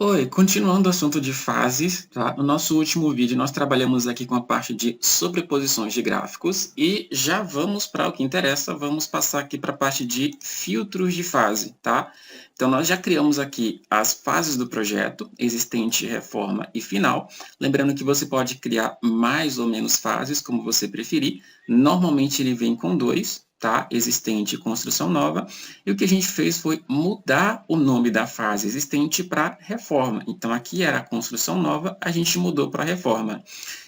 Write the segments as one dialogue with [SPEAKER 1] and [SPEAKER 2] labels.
[SPEAKER 1] Oi, continuando o assunto de fases, tá? No nosso último vídeo, nós trabalhamos aqui com a parte de sobreposições de gráficos e já vamos para o que interessa, vamos passar aqui para a parte de filtros de fase, tá? Então, nós já criamos aqui as fases do projeto, existente, reforma e final. Lembrando que você pode criar mais ou menos fases, como você preferir. Normalmente, ele vem com dois, tá? Existente e construção nova. E o que a gente fez foi mudar o nome da fase existente para reforma. Então, aqui era a construção nova, a gente mudou para reforma.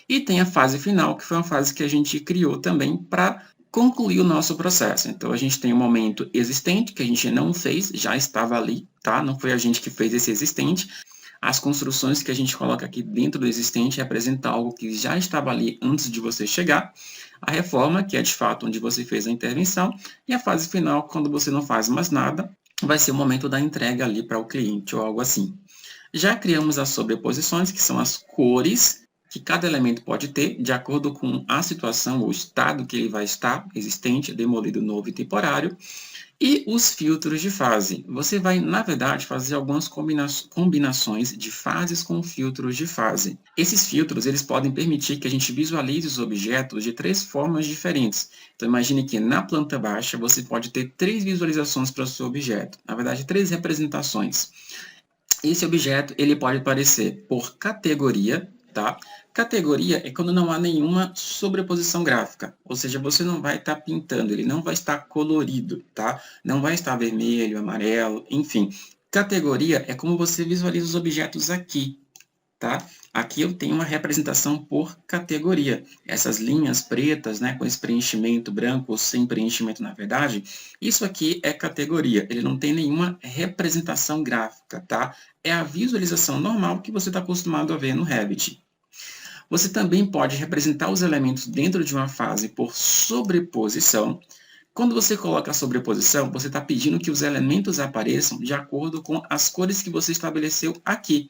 [SPEAKER 1] E tem a fase final, que foi uma fase que a gente criou também para concluir o nosso processo. Então, a gente tem o momento existente, que a gente não fez, já estava ali, tá? Não foi a gente que fez esse existente. As construções que a gente coloca aqui dentro do existente representam algo que já estava ali antes de você chegar. A reforma, que é de fato onde você fez a intervenção, e a fase final, quando você não faz mais nada, vai ser o momento da entrega ali para o cliente ou algo assim. Já criamos as sobreposições, que são as cores que cada elemento pode ter, de acordo com a situação ou estado que ele vai estar, existente, demolido, novo e temporário. E os filtros de fase. Você vai, na verdade, fazer algumas combinações de fases com filtros de fase. Esses filtros, eles podem permitir que a gente visualize os objetos de três formas diferentes. Então, imagine que na planta baixa você pode ter três visualizações para o seu objeto. Na verdade, três representações. Esse objeto ele pode aparecer por categoria, tá? Categoria é quando não há nenhuma sobreposição gráfica, ou seja, você não vai estar pintando, ele não vai estar colorido, tá? Não vai estar vermelho, amarelo, enfim. Categoria é como você visualiza os objetos aqui, tá? Aqui eu tenho uma representação por categoria. Essas linhas pretas, né, com esse preenchimento branco ou sem preenchimento, na verdade, isso aqui é categoria. Ele não tem nenhuma representação gráfica, tá? É a visualização normal que você está acostumado a ver no Revit. Você também pode representar os elementos dentro de uma fase por sobreposição. Quando você coloca a sobreposição, você está pedindo que os elementos apareçam de acordo com as cores que você estabeleceu aqui.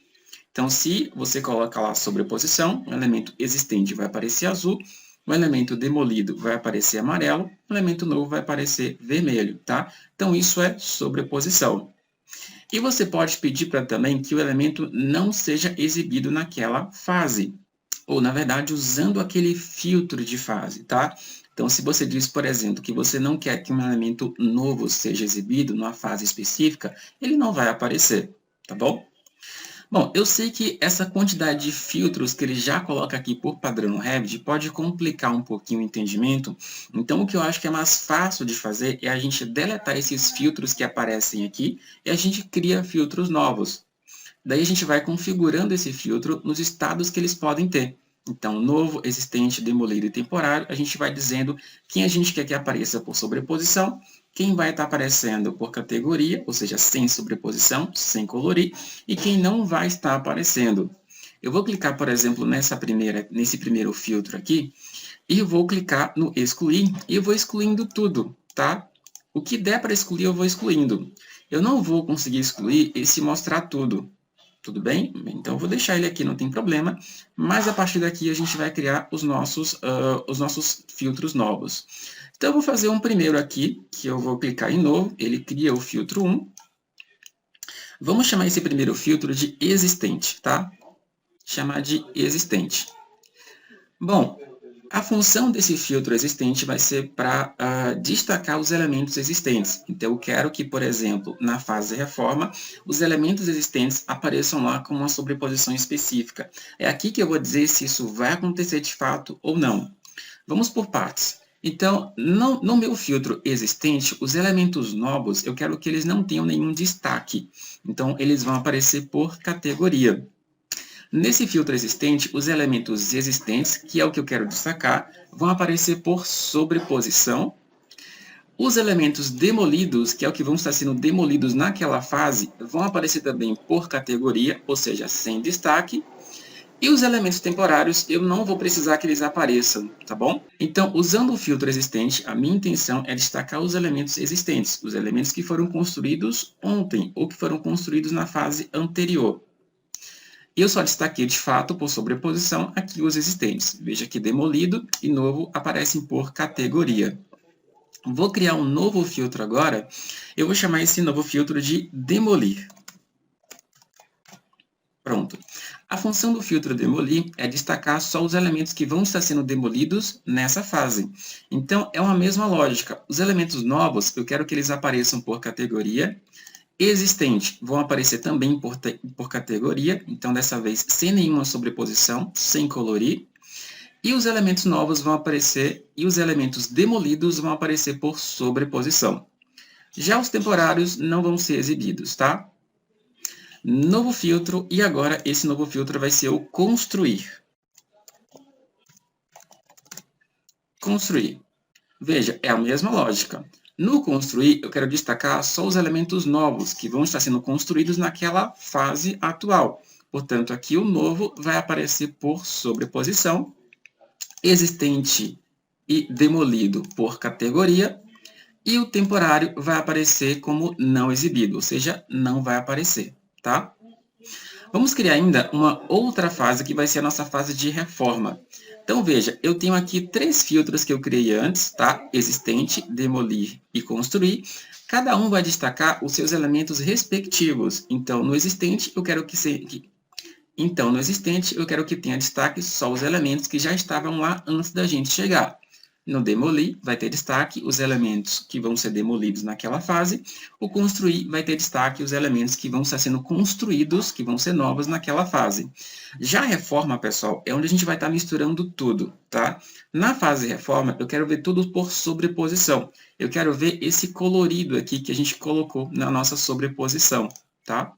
[SPEAKER 1] Então, se você coloca lá sobreposição, o elemento existente vai aparecer azul, o elemento demolido vai aparecer amarelo, o elemento novo vai aparecer vermelho, tá? Então, isso é sobreposição. E você pode pedir para também que o elemento não seja exibido naquela fase, ou, na verdade, usando aquele filtro de fase, tá? Então, se você diz, por exemplo, que você não quer que um elemento novo seja exibido numa fase específica, ele não vai aparecer, tá bom? Bom, eu sei que essa quantidade de filtros que ele já coloca aqui por padrão no Revit pode complicar um pouquinho o entendimento, então o que eu acho que é mais fácil de fazer é a gente deletar esses filtros que aparecem aqui e a gente cria filtros novos. Daí a gente vai configurando esse filtro nos estados que eles podem ter. Então, novo, existente, demolido e temporário, a gente vai dizendo quem a gente quer que apareça por sobreposição, quem vai estar aparecendo por categoria, ou seja, sem sobreposição, sem colorir, e quem não vai estar aparecendo. Eu vou clicar, por exemplo, nesse primeiro filtro aqui, e vou clicar no excluir, e eu vou excluindo tudo, tá? O que der para excluir, eu vou excluindo. Eu não vou conseguir excluir esse mostrar tudo. Tudo bem? Então, eu vou deixar ele aqui, não tem problema. Mas, a partir daqui, a gente vai criar os nossos filtros novos. Então, eu vou fazer um primeiro aqui, que eu vou clicar em novo. Ele cria o filtro 1. Vamos chamar esse primeiro filtro de existente, tá? Chamar de existente. Bom, a função desse filtro existente vai ser para destacar os elementos existentes. Então, eu quero que, por exemplo, na fase reforma, os elementos existentes apareçam lá com uma sobreposição específica. É aqui que eu vou dizer se isso vai acontecer de fato ou não. Vamos por partes. Então, no meu filtro existente, os elementos novos, eu quero que eles não tenham nenhum destaque. Então, eles vão aparecer por categoria. Nesse filtro existente, os elementos existentes, que é o que eu quero destacar, vão aparecer por sobreposição. Os elementos demolidos, que é o que vão estar sendo demolidos naquela fase, vão aparecer também por categoria, ou seja, sem destaque. E os elementos temporários, eu não vou precisar que eles apareçam, tá bom? Então, usando o filtro existente, a minha intenção é destacar os elementos existentes, os elementos que foram construídos ontem, ou que foram construídos na fase anterior. E eu só destaquei, de fato, por sobreposição, aqui os existentes. Veja que demolido e novo aparecem por categoria. Vou criar um novo filtro agora. Eu vou chamar esse novo filtro de demolir. Pronto. A função do filtro demolir é destacar só os elementos que vão estar sendo demolidos nessa fase. Então, é uma mesma lógica. Os elementos novos, eu quero que eles apareçam por categoria. Existente vão aparecer também por categoria. Então, dessa vez, sem nenhuma sobreposição, sem colorir. E os elementos novos vão aparecer, e os elementos demolidos vão aparecer por sobreposição. Já os temporários não vão ser exibidos, tá? Novo filtro, e agora esse novo filtro vai ser o construir. Construir. Veja, é a mesma lógica. No construir, eu quero destacar só os elementos novos que vão estar sendo construídos naquela fase atual. Portanto, aqui o novo vai aparecer por sobreposição, existente e demolido por categoria, e o temporário vai aparecer como não exibido, ou seja, não vai aparecer. Tá? Vamos criar ainda uma outra fase, que vai ser a nossa fase de reforma. Então, veja, eu tenho aqui 3 filtros que eu criei antes, tá? Existente, demolir e construir. Cada um vai destacar os seus elementos respectivos. Então, no existente, eu quero que tenha destaque só os elementos que já estavam lá antes da gente chegar. No demolir, vai ter destaque os elementos que vão ser demolidos naquela fase. O construir vai ter destaque os elementos que vão estar sendo construídos, que vão ser novos naquela fase. Já a reforma, pessoal, é onde a gente vai estar misturando tudo, tá? Na fase reforma, eu quero ver tudo por sobreposição. Eu quero ver esse colorido aqui que a gente colocou na nossa sobreposição, tá?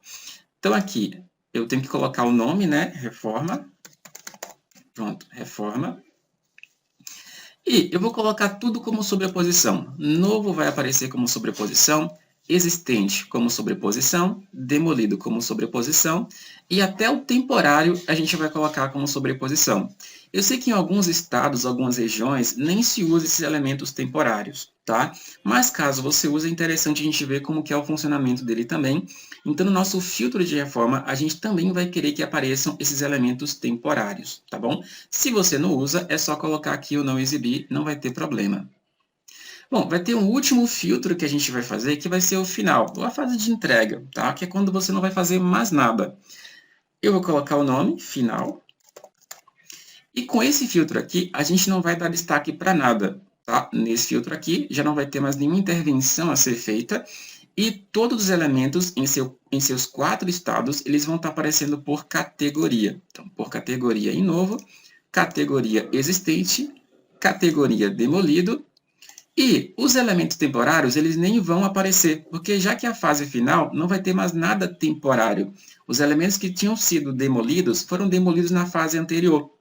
[SPEAKER 1] Então, aqui, eu tenho que colocar o nome, né? Reforma. Pronto, reforma. E eu vou colocar tudo como sobreposição. Novo vai aparecer como sobreposição, existente como sobreposição, demolido como sobreposição, e até o temporário a gente vai colocar como sobreposição. Eu sei que em alguns estados, algumas regiões, nem se usa esses elementos temporários, tá? Mas caso você use, é interessante a gente ver como que é o funcionamento dele também. Então, no nosso filtro de reforma, a gente também vai querer que apareçam esses elementos temporários, tá bom? Se você não usa, é só colocar aqui o não exibir, não vai ter problema. Bom, vai ter um último filtro que a gente vai fazer, que vai ser o final, ou a fase de entrega, tá? Que é quando você não vai fazer mais nada. Eu vou colocar o nome, final. E com esse filtro aqui, a gente não vai dar destaque para nada, tá? Nesse filtro aqui, já não vai ter mais nenhuma intervenção a ser feita. E todos os elementos em seus 4 estados, eles vão estar aparecendo por categoria. Então, por categoria em novo, categoria existente, categoria demolido. E os elementos temporários, eles nem vão aparecer, porque já que a fase final não vai ter mais nada temporário. Os elementos que tinham sido demolidos foram demolidos na fase anterior.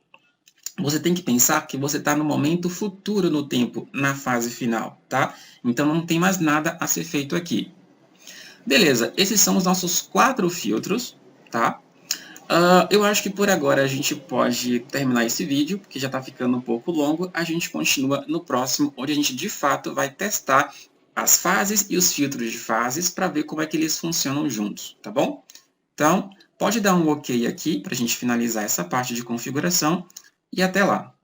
[SPEAKER 1] Você tem que pensar que você está no momento futuro no tempo, na fase final, tá? Então, não tem mais nada a ser feito aqui. Beleza, esses são os nossos 4 filtros, tá? Eu acho que por agora a gente pode terminar esse vídeo, porque já está ficando um pouco longo. A gente continua no próximo, onde a gente de fato vai testar as fases e os filtros de fases para ver como é que eles funcionam juntos, tá bom? Então, pode dar um OK aqui para a gente finalizar essa parte de configuração e até lá.